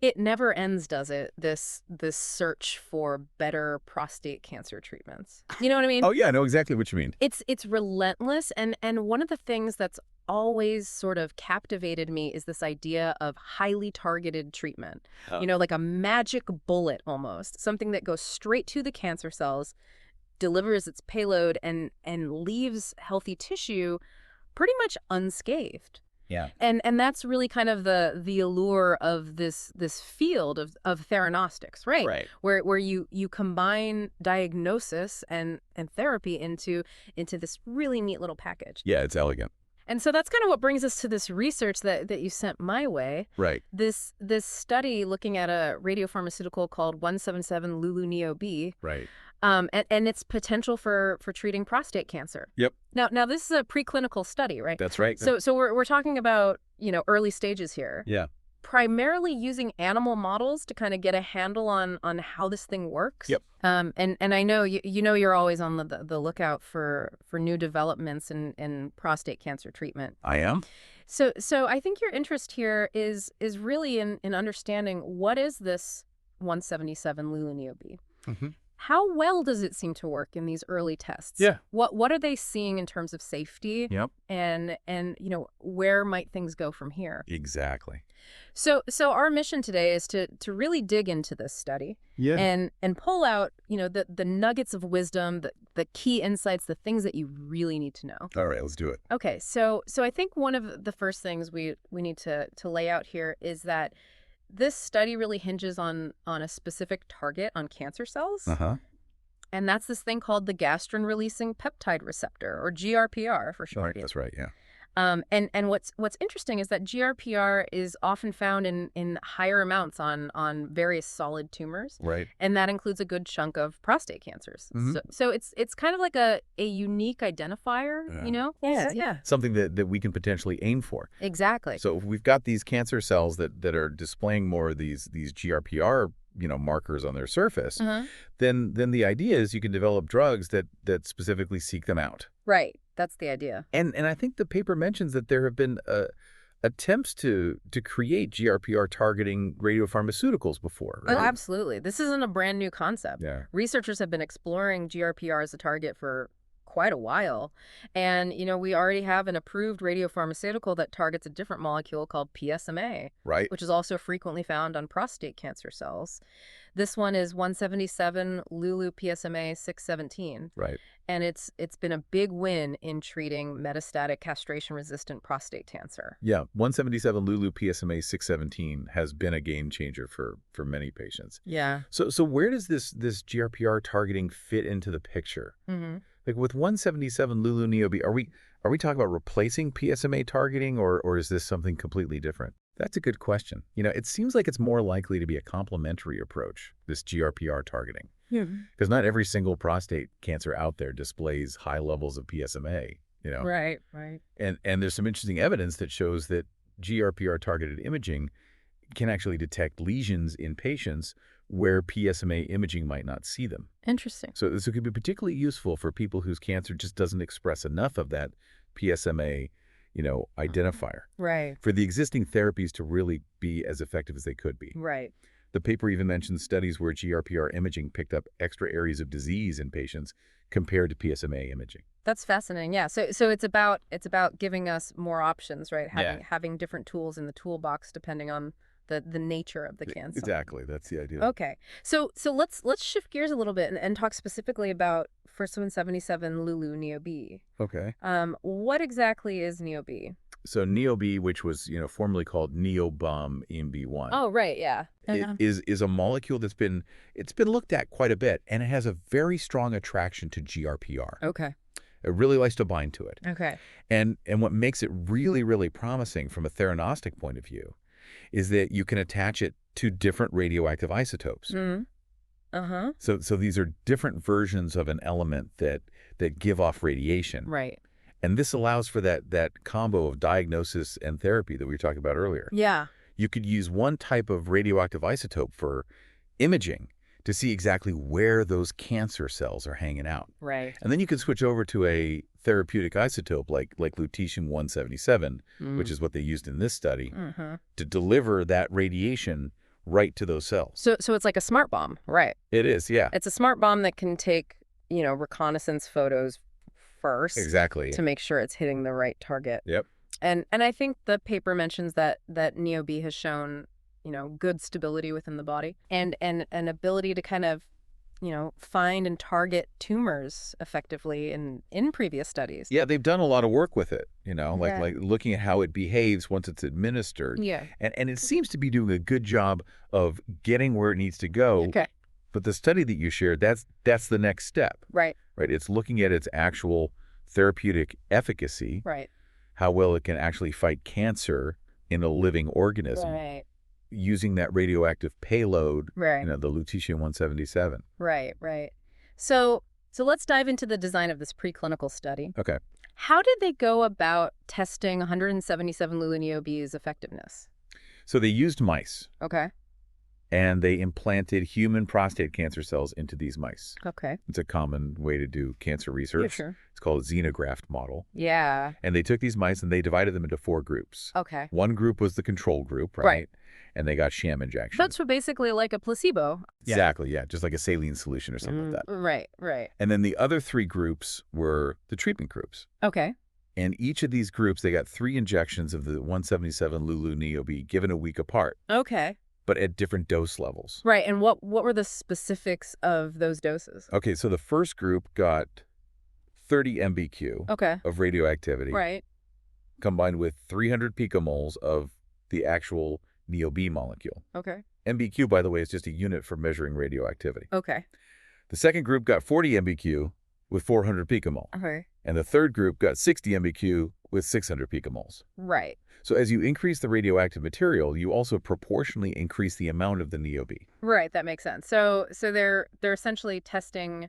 It never ends, does it? This search for better prostate cancer treatments. You know what I mean? Oh, yeah, I know exactly what you mean. It's relentless, and one of the things that's always sort of captivated me is this idea of highly targeted treatment. Oh. Like a magic bullet almost, something that goes straight to the cancer cells, delivers its payload, and leaves healthy tissue pretty much unscathed. Yeah. And that's really kind of the allure of this field of theranostics, right? Right. Where you combine diagnosis and therapy into this really neat little package. Yeah, it's elegant. And so that's kind of what brings us to this research that you sent my way. Right. This study looking at a radiopharmaceutical called 177 Lu-NeoB. Right. And its potential for treating prostate cancer. Yep. Now this is a preclinical study, right? That's right. So we're talking about, early stages here. Yeah. Primarily using animal models to kind of get a handle on how this thing works. Yep. And I know you're always on the lookout for new developments in prostate cancer treatment. I am. So I think your interest here is really in understanding what is this 177 Lu-NeoB. Mm-hmm. How well does it seem to work in these early tests? Yeah. What are they seeing in terms of safety? Yep. And where might things go from here? Exactly. So our mission today is to really dig into this study. Yeah. And pull out, the nuggets of wisdom, the key insights, the things that you really need to know. All right, let's do it. Okay, so I think one of the first things we need to lay out here is that this study really hinges on a specific target on cancer cells. Uh-huh. And that's this thing called the gastrin-releasing peptide receptor, or GRPR for short. That's right, yeah. And what's interesting is that GRPR is often found in higher amounts on various solid tumors. Right. And that includes a good chunk of prostate cancers. Mm-hmm. So it's kind of like a unique identifier, Yeah. Something that we can potentially aim for. Exactly. So if we've got these cancer cells that are displaying more of these GRPR markers on their surface, then the idea is you can develop drugs that specifically seek them out. Right. That's the idea. And I think the paper mentions that there have been attempts to create GRPR targeting radiopharmaceuticals before. Right? Oh, absolutely. This isn't a brand new concept. Yeah. Researchers have been exploring GRPR as a target for quite a while. And, we already have an approved radiopharmaceutical that targets a different molecule called PSMA, Right. which is also frequently found on prostate cancer cells. This one is 177 Lulu PSMA 617. Right. And it's been a big win in treating metastatic castration-resistant prostate cancer. Yeah, 177 Lulu PSMA 617 has been a game changer for many patients. Yeah. So where does this GRPR targeting fit into the picture? Mm-hmm. Like with 177 Lu-NeoB, are we talking about replacing PSMA targeting, or is this something completely different? That's a good question. It seems like it's more likely to be a complementary approach, this GRPR targeting. Yeah. Because not every single prostate cancer out there displays high levels of PSMA, Right. And there's some interesting evidence that shows that GRPR targeted imaging can actually detect lesions in patients where PSMA imaging might not see them. Interesting. So this could be particularly useful for people whose cancer just doesn't express enough of that PSMA, identifier. Right. For the existing therapies to really be as effective as they could be. Right. The paper even mentions studies where GRPR imaging picked up extra areas of disease in patients compared to PSMA imaging. That's fascinating. Yeah. So it's about giving us more options, right? Having different tools in the toolbox depending on the nature of the cancer. Exactly. That's the idea. Okay. So let's shift gears a little bit and talk specifically about first 177 Lu-NeoB. Okay. What exactly is NeoB? So NeoB, which was formerly called NeoBOM EMB1. Oh, right, yeah. It is a molecule that's been looked at quite a bit, and it has a very strong attraction to GRPR. Okay. It really likes to bind to it. Okay. And what makes it really, really promising from a theranostic point of view is that you can attach it to different radioactive isotopes. Mm-hmm. Uh-huh. So these are different versions of an element that give off radiation. Right. And this allows for that combo of diagnosis and therapy that we were talking about earlier. Yeah. You could use one type of radioactive isotope for imaging to see exactly where those cancer cells are hanging out. Right. And then you can switch over to a therapeutic isotope like lutetium-177, which is what they used in this study, to deliver that radiation right to those cells. So it's like a smart bomb, right? It is, yeah. It's a smart bomb that can take, reconnaissance photos first Exactly. to make sure it's hitting the right target. Yep. And I think the paper mentions that NeoB has shown, good stability within the body and an ability to kind of, find and target tumors effectively in previous studies. Yeah, they've done a lot of work with it, Yeah. like looking at how it behaves once it's administered. Yeah. And it seems to be doing a good job of getting where it needs to go. Okay. But the study that you shared, that's the next step. Right. Right. It's looking at its actual therapeutic efficacy, Right. how well it can actually fight cancer in a living organism Right. using that radioactive payload, Right. the lutetium-177. Right. Right. So let's dive into the design of this preclinical study. Okay. How did they go about testing 177 Lu-NeoB's effectiveness? So they used mice, Okay. and they implanted human prostate cancer cells into these mice. Okay. It's a common way to do cancer research. Yeah, sure. It's called a xenograft model. Yeah. And they took these mice and they divided them into 4 groups. Okay. One group was the control group, right? Right. And they got sham injections. That's basically like a placebo. Exactly, yeah. Just like a saline solution or something like that. Right. Right. And then the other 3 groups were the treatment groups. Okay. And each of these groups, they got 3 injections of the 177 Lu-NeoB given a week apart, Okay. but at different dose levels. Right. And what were the specifics of those doses? Okay, so the first group got 30 MBQ Okay. of radioactivity Right. combined with 300 picomoles of the actual NeoB molecule. Okay. MBQ, by the way, is just a unit for measuring radioactivity. Okay. The second group got 40 MBQ with 400 picomole. Okay. And the third group got 60 MBQ with 600 picomoles. Right. So as you increase the radioactive material, you also proportionally increase the amount of the NeoB. Right. That makes sense. So they're essentially testing,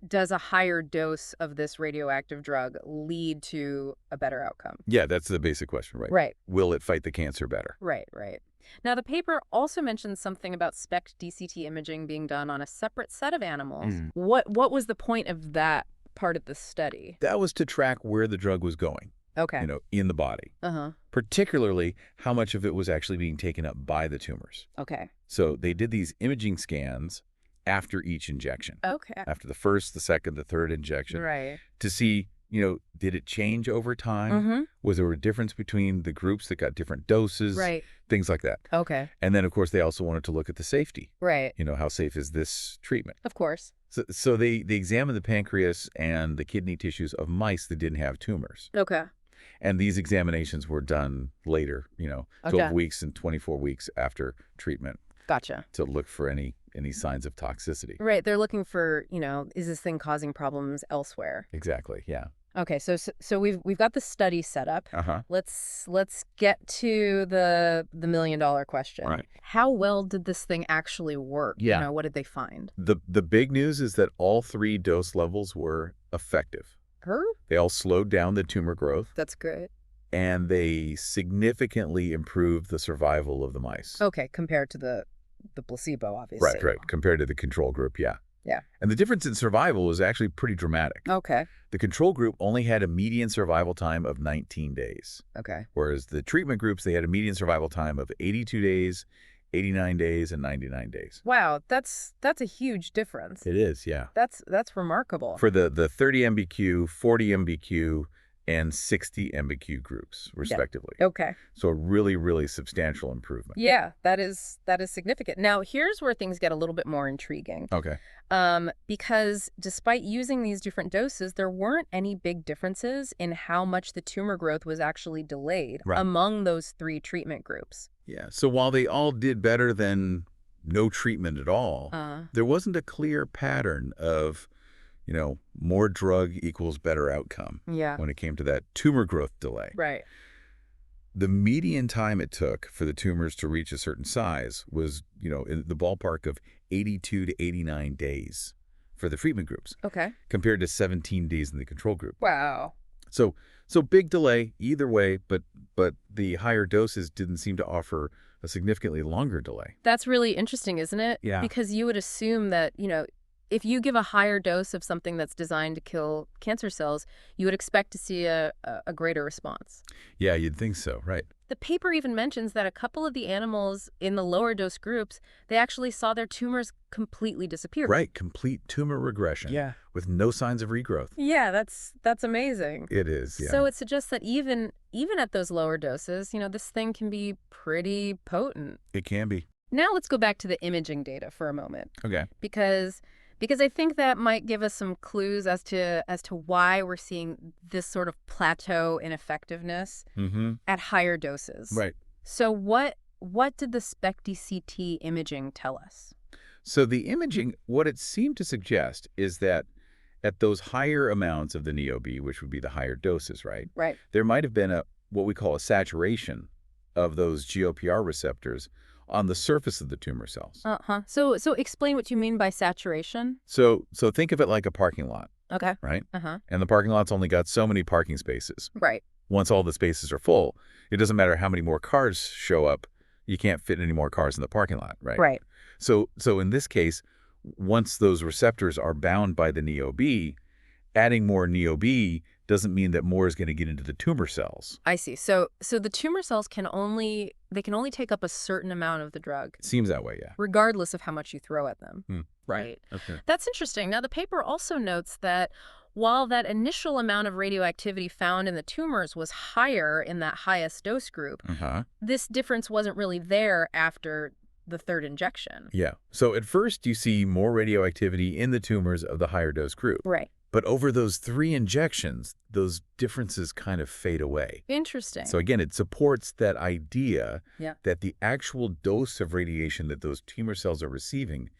does a higher dose of this radioactive drug lead to a better outcome? Yeah, that's the basic question, right? Right. Will it fight the cancer better? Right. Right. Now, the paper also mentions something about SPECT DCT imaging being done on a separate set of animals. What was the point of that part of the study? That was to track where the drug was going, Okay. in the body, Uh-huh. particularly how much of it was actually being taken up by the tumors. Okay. So they did these imaging scans after each injection, Okay. after the first, the second, the third injection, Right. to see, did it change over time? Mm-hmm. Was there a difference between the groups that got different doses? Right. Things like that. Okay. And then, of course, they also wanted to look at the safety. Right. How safe is this treatment? Of course. So they examined the pancreas and the kidney tissues of mice that didn't have tumors. Okay. And these examinations were done later, 12 Okay. weeks and 24 weeks after treatment Gotcha. to look for any signs of toxicity. Right. They're looking for, is this thing causing problems elsewhere? Exactly, yeah. Okay. So we've got the study set up. Uh-huh. Let's get to the $1 million question. Right. How well did this thing actually work? Yeah. What did they find? The big news is that all 3 dose levels were effective. They all slowed down the tumor growth, That's great. and they significantly improved the survival of the mice. Okay, compared to the placebo, obviously. Right, compared to the control group, yeah. Yeah. And the difference in survival was actually pretty dramatic. Okay. The control group only had a median survival time of 19 days, Okay. whereas the treatment groups, they had a median survival time of 82 days, 89 days, and 99 days. Wow, that's a huge difference. It is, yeah. That's remarkable. For the 30 MBQ, 40 MBQ, and 60 MBQ groups, respectively. Okay. So a really, really substantial improvement. Yeah, that is significant. Now, here's where things get a little bit more intriguing. Okay. Because despite using these different doses, there weren't any big differences in how much the tumor growth was actually delayed among those 3 treatment groups. Yeah. So while they all did better than no treatment at all, there wasn't a clear pattern of, more drug equals better outcome when it came to that tumor growth delay. Right. The median time it took for the tumors to reach a certain size was, in the ballpark of 82 to 89 days for the treatment groups. Okay. Compared to 17 days in the control group. Wow. So big delay either way, but the higher doses didn't seem to offer a significantly longer delay. That's really interesting, isn't it? Yeah. Because you would assume that, if you give a higher dose of something that's designed to kill cancer cells, you would expect to see a greater response. Yeah, you'd think so, right. The paper even mentions that a couple of the animals in the lower dose groups, they actually saw their tumors completely disappear. Right, complete tumor regression. Yeah. With no signs of regrowth. Yeah, that's amazing. It is, yeah. So it suggests that even at those lower doses, this thing can be pretty potent. It can be. Now let's go back to the imaging data for a moment. Okay. Because I think that might give us some clues as to why we're seeing this sort of plateau in effectiveness at higher doses. Right. So what did the SPECT-CT imaging tell us? So the imaging, what it seemed to suggest is that at those higher amounts of the NeoB, which would be the higher doses, right? Right. There might have been what we call a saturation of those GOPR receptors on the surface of the tumor cells. So explain what you mean by saturation. So think of it like a parking lot. Okay. Right? And the parking lot's only got so many parking spaces. Right. Once all the spaces are full, it doesn't matter how many more cars show up, you can't fit any more cars in the parking lot, right? Right. So in this case, once those receptors are bound by the NeoB, adding more NeoB doesn't mean that more is going to get into the tumor cells. I see. So the tumor cells can only take up a certain amount of the drug. Seems that way, yeah. Regardless of how much you throw at them. Right. Okay. That's interesting. Now, the paper also notes that while that initial amount of radioactivity found in the tumors was higher in that highest dose group, this difference wasn't really there after the third injection. Yeah. So at first you see more radioactivity in the tumors of the higher dose group. Right. But over those 3 injections, those differences kind of fade away. Interesting. So again, it supports that idea Yeah. that the actual dose of radiation that those tumor cells are receiving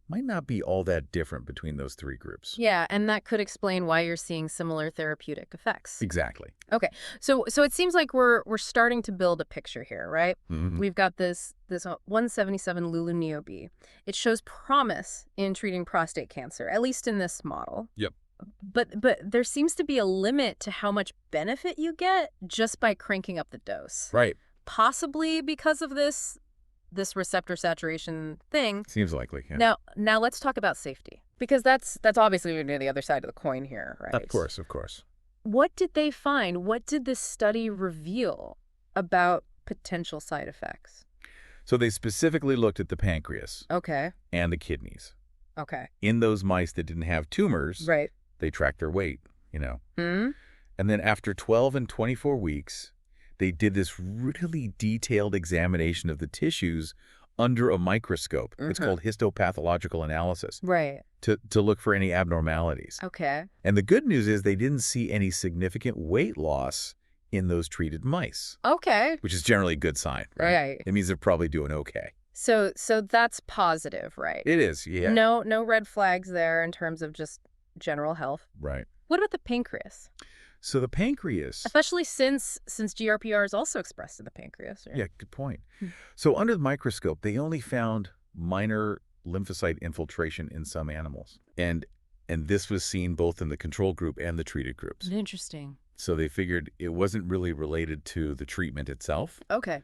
might not be all that different between those 3 groups. Yeah, and that could explain why you're seeing similar therapeutic effects. Exactly. Okay, so it seems like we're starting to build a picture here, right? We've got this 177 Lu-NeoB. It shows promise in treating prostate cancer, at least in this model. Yep. But there seems to be a limit to how much benefit you get just by cranking up the dose. Right. Possibly because of this receptor saturation thing. Seems likely, yeah. Now let's talk about safety, because that's obviously the other side of the coin here, right? Of course, of course. What did they find? What did this study reveal about potential side effects? So they specifically looked at the pancreas Okay. and the kidneys. Okay. In those mice that didn't have tumors, Right. they tracked their weight, And then after 12 and 24 weeks, they did this really detailed examination of the tissues under a microscope. It's called histopathological analysis. Right. To look for any abnormalities. Okay. And the good news is they didn't see any significant weight loss in those treated mice. Okay. Which is generally a good sign, right? Right. It means they're probably doing okay. So that's positive, right? It is, yeah. No red flags there in terms of just general health. Right. What about the pancreas? So the pancreas... Especially since GRPR is also expressed in the pancreas. Right? Yeah, good point. So under the microscope, they only found minor lymphocyte infiltration in some animals. And this was seen both in the control group and the treated groups. Interesting. So they figured it wasn't really related to the treatment itself. Okay.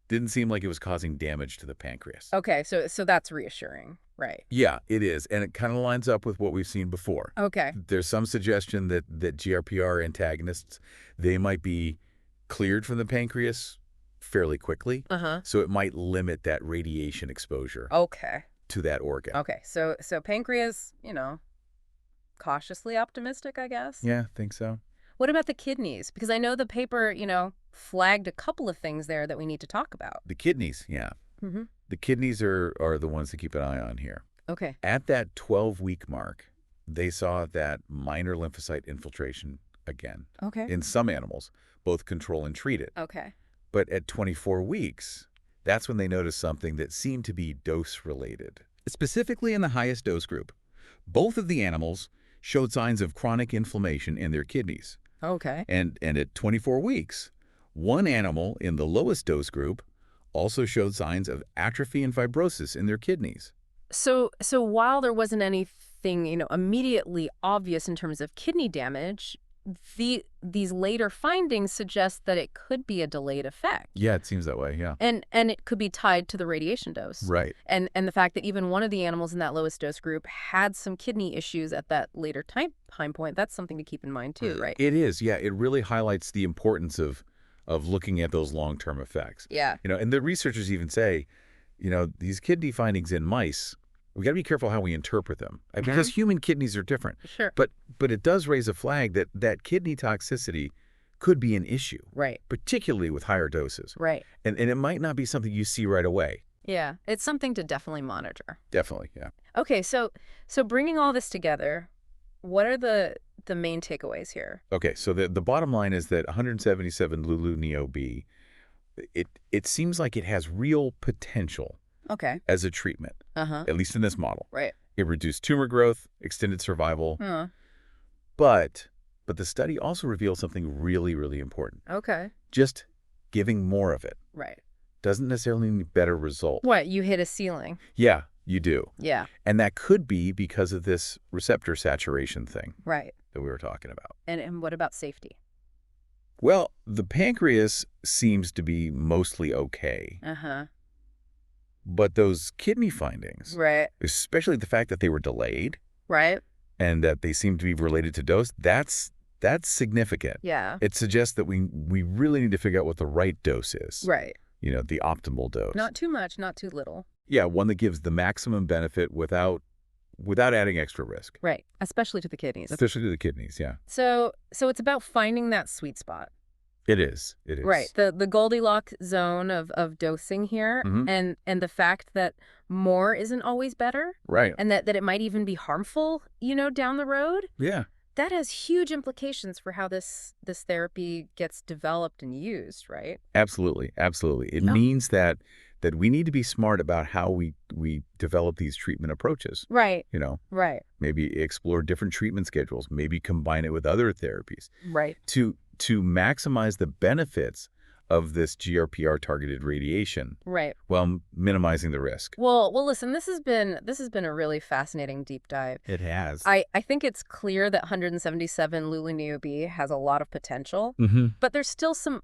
Didn't seem like it was causing damage to the pancreas. Okay, so that's reassuring, right? Yeah, it is. And it kind of lines up with what we've seen before. Okay. There's some suggestion that GRPR antagonists, they might be cleared from the pancreas fairly quickly. So it might limit that radiation exposure to that organ. Okay, so pancreas, cautiously optimistic, I guess? Yeah, I think so. What about the kidneys? Because I know the paper, flagged a couple of things there that we need to talk about. The kidneys, yeah. The kidneys are the ones to keep an eye on here. Okay. At that 12-week mark, they saw that minor lymphocyte infiltration again. Okay. In some animals, both control and treated. Okay. But at 24 weeks, that's when they noticed something that seemed to be dose-related. Specifically in the highest dose group, both of the animals showed signs of chronic inflammation in their kidneys. Okay. And at 24 weeks, one animal in the lowest dose group also showed signs of atrophy and fibrosis in their kidneys. So while there wasn't anything, immediately obvious in terms of kidney damage, these later findings suggest that it could be a delayed effect. Yeah, it seems that way, yeah. And it could be tied to the radiation dose. Right. And the fact that even one of the animals in that lowest dose group had some kidney issues at that later time point, that's something to keep in mind too, right? It is, yeah. It really highlights the importance of of looking at those long-term effects. Yeah. And the researchers even say, these kidney findings in mice, we got to be careful how we interpret them because human kidneys are different. Sure. But it does raise a flag that kidney toxicity could be an issue, Right. particularly with higher doses. Right. And it might not be something you see right away. Yeah. It's something to definitely monitor. Definitely, yeah. Okay, so bringing all this together, what are the main takeaways here? Okay, so the bottom line is that 177 Lu-NeoB, it seems like it has real potential Okay. as a treatment, at least in this model. Right. It reduced tumor growth, extended survival, Huh. but the study also revealed something really, really important. Okay. Just giving more of it Right. doesn't necessarily mean better result. What, you hit a ceiling? Yeah, you do. Yeah. And that could be because of this receptor saturation thing Right. that we were talking about. And what about safety? Well, the pancreas seems to be mostly okay. But those kidney findings, Right. especially the fact that they were delayed Right. and that they seem to be related to dose, that's significant. Yeah. It suggests that we really need to figure out what the right dose is. Right. The optimal dose. Not too much, not too little. Yeah, one that gives the maximum benefit without adding extra risk. Right. Especially to the kidneys. Especially to the kidneys, yeah. So it's about finding that sweet spot. It is. It is. Right. The Goldilocks zone of dosing here and the fact that more isn't always better. Right. And that it might even be harmful, down the road. Yeah. That has huge implications for how this therapy gets developed and used, right? Absolutely. Absolutely. It means that we need to be smart about how we develop these treatment approaches. Right. Right. Maybe explore different treatment schedules, maybe combine it with other therapies. Right. To maximize the benefits of this GRPR-targeted radiation, right, while minimizing the risk. Well, listen, this has been a really fascinating deep dive. It has. I think it's clear that 177 Lu-NeoB has a lot of potential, but there's still some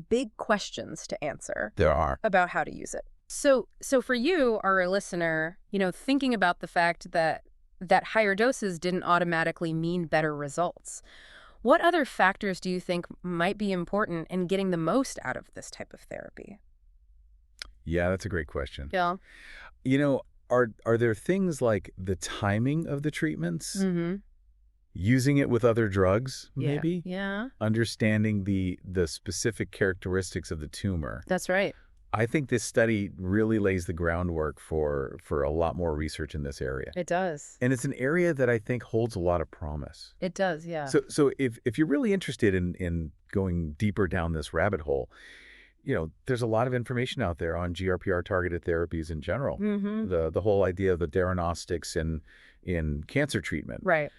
big questions to answer. There are. About how to use it. So for you, our listener, thinking about the fact that higher doses didn't automatically mean better results. What other factors do you think might be important in getting the most out of this type of therapy? Yeah, that's a great question. Yeah. Are there things like the timing of the treatments? Using it with other drugs, maybe? Yeah. Understanding the specific characteristics of the tumor. That's right. I think this study really lays the groundwork for a lot more research in this area. It does. And it's an area that I think holds a lot of promise. It does, yeah. So if you're really interested in going deeper down this rabbit hole, there's a lot of information out there on GRPR-targeted therapies in general. The whole idea of the diagnostics in cancer treatment. Right.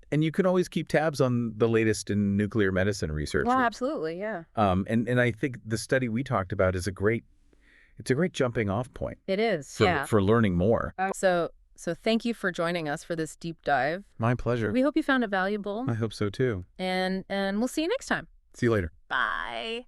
And you can always keep tabs on the latest in nuclear medicine research. Well, absolutely, yeah. And I think the study we talked about is a great jumping off point. It is, for learning more. So thank you for joining us for this deep dive. My pleasure. We hope you found it valuable. I hope so too. And we'll see you next time. See you later. Bye.